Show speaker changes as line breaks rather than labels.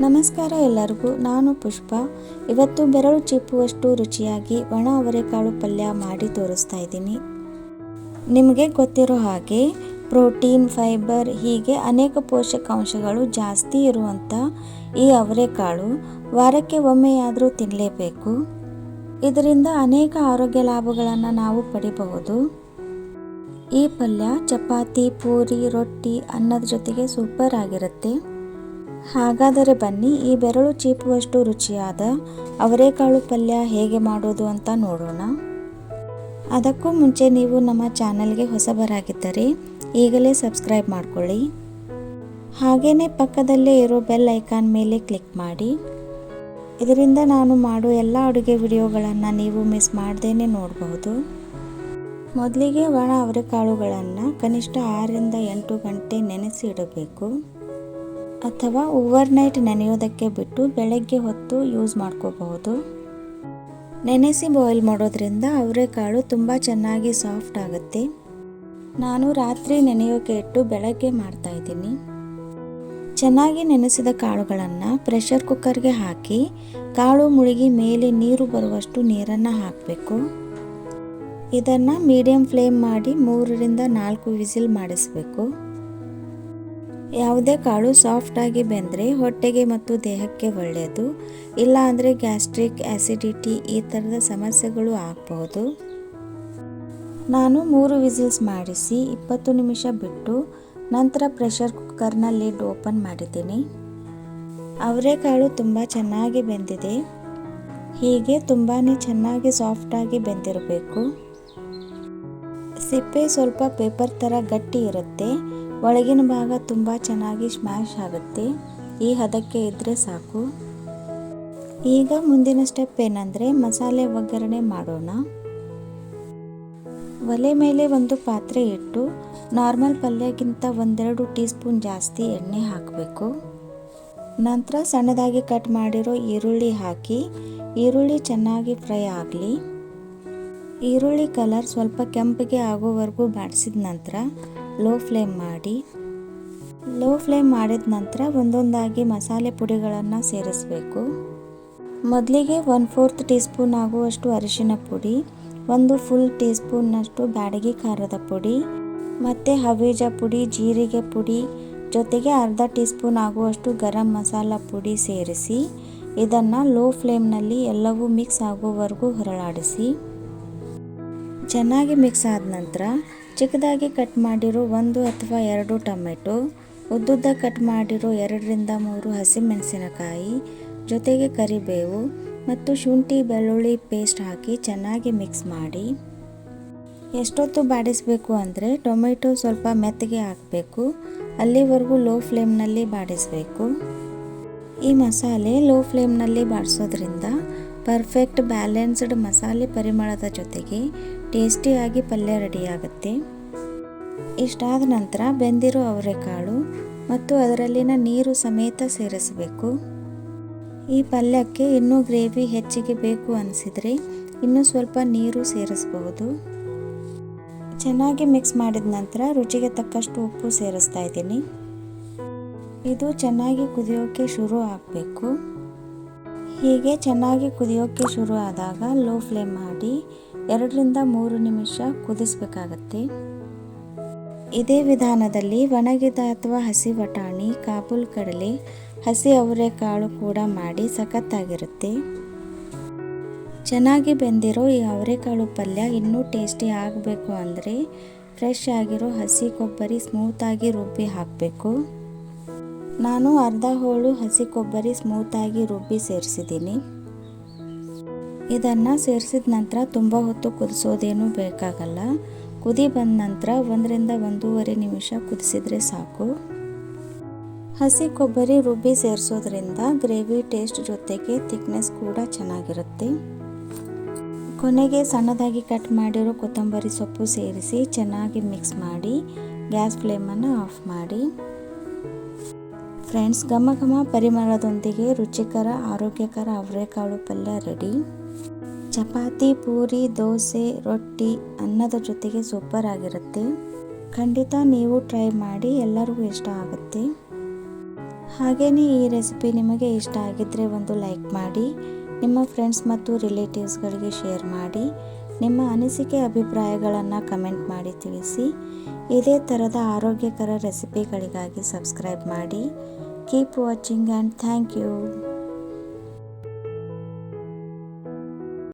ನಮಸ್ಕಾರ ಎಲ್ಲರಿಗೂ, ನಾನು ಪುಷ್ಪ. ಇವತ್ತು ಬೆರಳು ಚಿಪ್ಪುವಷ್ಟು ರುಚಿಯಾಗಿ ಒಣ ಅವರೆಕಾಳು ಪಲ್ಯ ಮಾಡಿ ತೋರಿಸ್ತಾ ಇದ್ದೀನಿ. ನಿಮಗೆ ಗೊತ್ತಿರೋ ಹಾಗೆ ಪ್ರೋಟೀನ್, ಫೈಬರ್ ಹೀಗೆ ಅನೇಕ ಪೋಷಕಾಂಶಗಳು ಜಾಸ್ತಿ ಇರುವಂಥ ಈ ಅವರೆಕಾಳು ವಾರಕ್ಕೆ ಒಮ್ಮೆಯಾದರೂ ತಿನ್ನಲೇಬೇಕು. ಇದರಿಂದ ಅನೇಕ ಆರೋಗ್ಯ ಲಾಭಗಳನ್ನು ನಾವು ಪಡಿಬಹುದು. ಈ ಪಲ್ಯ ಚಪಾತಿ, ಪೂರಿ, ರೊಟ್ಟಿ, ಅನ್ನದ ಜೊತೆಗೆ ಸೂಪರ್ ಆಗಿರುತ್ತೆ. ಹಾಗಾದರೆ ಬನ್ನಿ, ಈ ಬೆರಳು ಚೀಪುವಷ್ಟು ರುಚಿಯಾದ ಅವರೆಕಾಳು ಪಲ್ಯ ಹೇಗೆ ಮಾಡೋದು ಅಂತ ನೋಡೋಣ. ಅದಕ್ಕೂ ಮುಂಚೆ ನೀವು ನಮ್ಮ ಚಾನಲ್ಗೆ ಹೊಸಬರಾಗಿದ್ದರೆ ಈಗಲೇ ಸಬ್ಸ್ಕ್ರೈಬ್ ಮಾಡ್ಕೊಳ್ಳಿ. ಹಾಗೆಯೇ ಪಕ್ಕದಲ್ಲೇ ಇರೋ ಬೆಲ್ ಐಕಾನ್ ಮೇಲೆ ಕ್ಲಿಕ್ ಮಾಡಿ. ಇದರಿಂದ ನಾನು ಮಾಡೋ ಎಲ್ಲ ಅಡುಗೆ ವಿಡಿಯೋಗಳನ್ನು ನೀವು ಮಿಸ್ ಮಾಡ್ದೇನೆ ನೋಡಬಹುದು. ಮೊದಲಿಗೆ ಒಣ ಅವರೆಕಾಳುಗಳನ್ನು ಕನಿಷ್ಠ 6ರಿಂದ 8 ಗಂಟೆ ನೆನೆಸಿ ಇಡಬೇಕು. ಅಥವಾ ಓವರ್ನೈಟ್ ನೆನೆಯೋದಕ್ಕೆ ಬಿಟ್ಟು ಬೆಳಗ್ಗೆ ಹೊತ್ತು ಯೂಸ್ ಮಾಡ್ಕೋಬಹುದು. ನೆನೆಸಿ ಬಾಯ್ಲ್ ಮಾಡೋದ್ರಿಂದ ಅವರೆಕಾಳು ತುಂಬ ಚೆನ್ನಾಗಿ ಸಾಫ್ಟ್ ಆಗುತ್ತೆ. ನಾನು ರಾತ್ರಿ ನೆನೆಯೋಕೆ ಇಟ್ಟು ಬೆಳಗ್ಗೆ ಮಾಡ್ತಾ ಇದ್ದೀನಿ. ಚೆನ್ನಾಗಿ ನೆನೆಸಿದ ಕಾಳುಗಳನ್ನು ಪ್ರೆಷರ್ ಕುಕ್ಕರ್ಗೆ ಹಾಕಿ ಕಾಳು ಮುಳುಗಿ ಮೇಲೆ ನೀರು ಬರುವಷ್ಟು ನೀರನ್ನು ಹಾಕಬೇಕು. ಇದನ್ನು ಮೀಡಿಯಂ ಫ್ಲೇಮ್ ಮಾಡಿ 3ರಿಂದ 4 ವಿಸಿಲ್ ಮಾಡಿಸಬೇಕು. ಯಾವುದೇ ಕಾಳು ಸಾಫ್ಟಾಗಿ ಬೆಂದರೆ ಹೊಟ್ಟೆಗೆ ಮತ್ತು ದೇಹಕ್ಕೆ ಒಳ್ಳೆಯದು. ಇಲ್ಲ ಅಂದರೆ ಗ್ಯಾಸ್ಟ್ರಿಕ್, ಆ್ಯಸಿಡಿಟಿ ಈ ಥರದ ಸಮಸ್ಯೆಗಳು ಆಗಬಹುದು. ನಾನು 3 ವಿಸಿಲ್ಸ್ ಮಾಡಿಸಿ 20 ನಿಮಿಷ ಬಿಟ್ಟು ನಂತರ ಪ್ರೆಷರ್ ಕುಕ್ಕರ್ನ ಲಿಡ್ ಓಪನ್ ಮಾಡಿದ್ದೀನಿ. ಅವರೆಕಾಳು ತುಂಬ ಚೆನ್ನಾಗಿ ಬೆಂದಿದೆ. ಹೀಗೆ ತುಂಬಾ ಚೆನ್ನಾಗಿ ಸಾಫ್ಟಾಗಿ ಬೆಂದಿರಬೇಕು. ಸಿಪ್ಪೆ ಸ್ವಲ್ಪ ಪೇಪರ್ ಥರ ಗಟ್ಟಿ ಇರುತ್ತೆ. ಒಳಗಿನ ಭಾಗ ತುಂಬ ಚೆನ್ನಾಗಿ ಸ್ಮ್ಯಾಶ್ ಆಗುತ್ತೆ. ಈ ಹದಕ್ಕೆ ಇದ್ದರೆ ಸಾಕು. ಈಗ ಮುಂದಿನ ಸ್ಟೆಪ್ ಏನಂದರೆ ಮಸಾಲೆ ಒಗ್ಗರಣೆ ಮಾಡೋಣ. ಒಲೆ ಮೇಲೆ ಒಂದು ಪಾತ್ರೆ ಇಟ್ಟು ನಾರ್ಮಲ್ ಪಲ್ಯಕ್ಕಿಂತ 1-2 ಟೀ ಸ್ಪೂನ್ ಜಾಸ್ತಿ ಎಣ್ಣೆ ಹಾಕಬೇಕು. ನಂತರ ಸಣ್ಣದಾಗಿ ಕಟ್ ಮಾಡಿರೋ ಈರುಳ್ಳಿ ಹಾಕಿ ಈರುಳ್ಳಿ ಚೆನ್ನಾಗಿ ಫ್ರೈ ಆಗಲಿ. ಈರುಳ್ಳಿ ಕಲರ್ ಸ್ವಲ್ಪ ಕೆಂಪಗೆ ಆಗೋವರೆಗೂ ಬಾಡಿಸಿದ ನಂತರ ಲೋ ಫ್ಲೇಮ್ ಮಾಡಿ. ಲೋ ಫ್ಲೇಮ್ ಮಾಡಿದ ನಂತರ ಒಂದೊಂದಾಗಿ ಮಸಾಲೆ ಪುಡಿಗಳನ್ನು ಸೇರಿಸಬೇಕು. ಮೊದಲಿಗೆ 1/4 ಟೀ ಸ್ಪೂನ್ ಆಗುವಷ್ಟು ಅರಿಶಿನ ಪುಡಿ, 1 ಫುಲ್ ಟೀ ಸ್ಪೂನ್ನಷ್ಟು ಬ್ಯಾಡಗಿ ಖಾರದ ಪುಡಿ ಮತ್ತು ಹವೀಜ ಪುಡಿ, ಜೀರಿಗೆ ಪುಡಿ ಜೊತೆಗೆ ಅರ್ಧ ಟೀ ಸ್ಪೂನ್ ಆಗುವಷ್ಟು ಗರಂ ಮಸಾಲ ಪುಡಿ ಸೇರಿಸಿ ಇದನ್ನು ಲೋ ಫ್ಲೇಮ್ನಲ್ಲಿ ಎಲ್ಲವೂ ಮಿಕ್ಸ್ ಆಗೋವರೆಗೂ ಹೊರಳಾಡಿಸಿ. ಚೆನ್ನಾಗಿ ಮಿಕ್ಸ್ ಆದ ನಂತರ ಚಿಕ್ಕದಾಗಿ ಕಟ್ ಮಾಡಿರೋ 1 ಅಥವಾ 2 ಟೊಮೆಟೊ, ಉದ್ದುದ್ದ ಕಟ್ ಮಾಡಿರೋ 2ರಿಂದ 3 ಹಸಿಮೆಣಸಿನಕಾಯಿ ಜೊತೆಗೆ ಕರಿಬೇವು ಮತ್ತು ಶುಂಠಿ ಬೆಳ್ಳುಳ್ಳಿ ಪೇಸ್ಟ್ ಹಾಕಿ ಚೆನ್ನಾಗಿ ಮಿಕ್ಸ್ ಮಾಡಿ. ಎಷ್ಟೊತ್ತು ಬಾಡಿಸಬೇಕು ಅಂದರೆ ಟೊಮೆಟೊ ಸ್ವಲ್ಪ ಮೆತ್ತಗೆ ಹಾಕಬೇಕು. ಅಲ್ಲಿವರೆಗೂ ಲೋ ಫ್ಲೇಮ್ನಲ್ಲಿ ಬಾಡಿಸಬೇಕು. ಈ ಮಸಾಲೆ ಲೋ ಫ್ಲೇಮ್ನಲ್ಲಿ ಬಾಡಿಸೋದ್ರಿಂದ ಪರ್ಫೆಕ್ಟ್ ಬ್ಯಾಲೆನ್ಸ್ಡ್ ಮಸಾಲೆ ಪರಿಮಳದ ಜೊತೆಗೆ ಟೇಸ್ಟಿಯಾಗಿ ಪಲ್ಯ ರೆಡಿಯಾಗುತ್ತೆ. ಇಷ್ಟಾದ ನಂತರ ಬೆಂದಿರೋ ಅವರೆಕಾಳು ಮತ್ತು ಅದರಲ್ಲಿನ ನೀರು ಸಮೇತ ಸೇರಿಸಬೇಕು. ಈ ಪಲ್ಯಕ್ಕೆ ಇನ್ನೂ ಗ್ರೇವಿ ಹೆಚ್ಚಿಗೆ ಬೇಕು ಅನಿಸಿದರೆ ಇನ್ನೂ ಸ್ವಲ್ಪ ನೀರು ಸೇರಿಸಬಹುದು. ಚೆನ್ನಾಗಿ ಮಿಕ್ಸ್ ಮಾಡಿದ ನಂತರ ರುಚಿಗೆ ತಕ್ಕಷ್ಟು ಉಪ್ಪು ಸೇರಿಸ್ತಾ ಇದ್ದೀನಿ. ಇದು ಚೆನ್ನಾಗಿ ಕುದಿಯೋಕ್ಕೆ ಶುರು ಆಗಬೇಕು. ಹೀಗೆ ಚೆನ್ನಾಗಿ ಕುದಿಯೋಕ್ಕೆ ಶುರು ಆದಾಗ ಲೋ ಫ್ಲೇಮ್ ಮಾಡಿ 2ರಿಂದ 3 ನಿಮಿಷ ಕುದಿಸಬೇಕಾಗತ್ತೆ. ಇದೇ ವಿಧಾನದಲ್ಲಿ ಒಣಗಿದ ಅಥವಾ ಹಸಿ ಬಟಾಣಿ, ಕಾಬೂಲ್ ಕಡಲೆ, ಹಸಿ ಅವರೆಕಾಳು ಕೂಡ ಮಾಡಿ ಸಖತ್ತಾಗಿರುತ್ತೆ. ಚೆನ್ನಾಗಿ ಬೆಂದಿರೋ ಈ ಅವರೆಕಾಳು ಪಲ್ಯ ಇನ್ನೂ ಟೇಸ್ಟಿ ಆಗಬೇಕು ಅಂದರೆ ಫ್ರೆಶ್ ಆಗಿರೋ ಹಸಿ ಕೊಬ್ಬರಿ ಸ್ಮೂತಾಗಿ ರುಬ್ಬಿ ಹಾಕಬೇಕು. ನಾನು ಅರ್ಧ ಹೋಳು ಹಸಿ ಕೊಬ್ಬರಿ ಸ್ಮೂತಾಗಿ ರುಬ್ಬಿ ಸೇರಿಸಿದ್ದೀನಿ. ಇದನ್ನು ಸೇರಿಸಿದ ನಂತರ ತುಂಬ ಹೊತ್ತು ಕುದಿಸೋದೇನೂ ಬೇಕಾಗಲ್ಲ. ಕುದಿ ಬಂದ ನಂತರ 1ರಿಂದ 1.5 ನಿಮಿಷ ಕುದಿಸಿದರೆ ಸಾಕು. ಹಸಿ ಕೊಬ್ಬರಿ ರುಬ್ಬಿ ಸೇರಿಸೋದ್ರಿಂದ ಗ್ರೇವಿ ಟೇಸ್ಟ್ ಜೊತೆಗೆ ಥಿಕ್ನೆಸ್ ಕೂಡ ಚೆನ್ನಾಗಿರುತ್ತೆ. ಕೊನೆಗೆ ಸಣ್ಣದಾಗಿ ಕಟ್ ಮಾಡಿರೋ ಕೊತ್ತಂಬರಿ ಸೊಪ್ಪು ಸೇರಿಸಿ ಚೆನ್ನಾಗಿ ಮಿಕ್ಸ್ ಮಾಡಿ ಗ್ಯಾಸ್ ಫ್ಲೇಮನ್ನು ಆಫ್ ಮಾಡಿ. ಫ್ರೆಂಡ್ಸ್, ಘಮ ಘಮ ಪರಿಮಳದೊಂದಿಗೆ ರುಚಿಕರ ಆರೋಗ್ಯಕರ ಅವರೆಕಾಳು ಪಲ್ಯ ರೆಡಿ. ಚಪಾತಿ, ಪೂರಿ, ದೋಸೆ, ರೊಟ್ಟಿ, ಅನ್ನದ ಜೊತೆಗೆ ಸೂಪರ್ ಆಗಿರುತ್ತೆ. ಖಂಡಿತ ನೀವು ಟ್ರೈ ಮಾಡಿ, ಎಲ್ಲರಿಗೂ ಇಷ್ಟ ಆಗುತ್ತೆ. ಹಾಗೆಯೇ ಈ ರೆಸಿಪಿ ನಿಮಗೆ ಇಷ್ಟ ಆಗಿದ್ದರೆ ಒಂದು ಲೈಕ್ ಮಾಡಿ, ನಿಮ್ಮ ಫ್ರೆಂಡ್ಸ್ ಮತ್ತು ರಿಲೇಟಿವ್ಸ್ಗಳಿಗೆ ಶೇರ್ ಮಾಡಿ, ನಿಮ್ಮ ಅನಿಸಿಕೆ ಅಭಿಪ್ರಾಯಗಳನ್ನು ಕಮೆಂಟ್ ಮಾಡಿ ತಿಳಿಸಿ. ಇದೇ ಥರದ ಆರೋಗ್ಯಕರ ರೆಸಿಪಿಗಳಿಗಾಗಿ ಸಬ್ಸ್ಕ್ರೈಬ್ ಮಾಡಿ. Keep watching and thank you.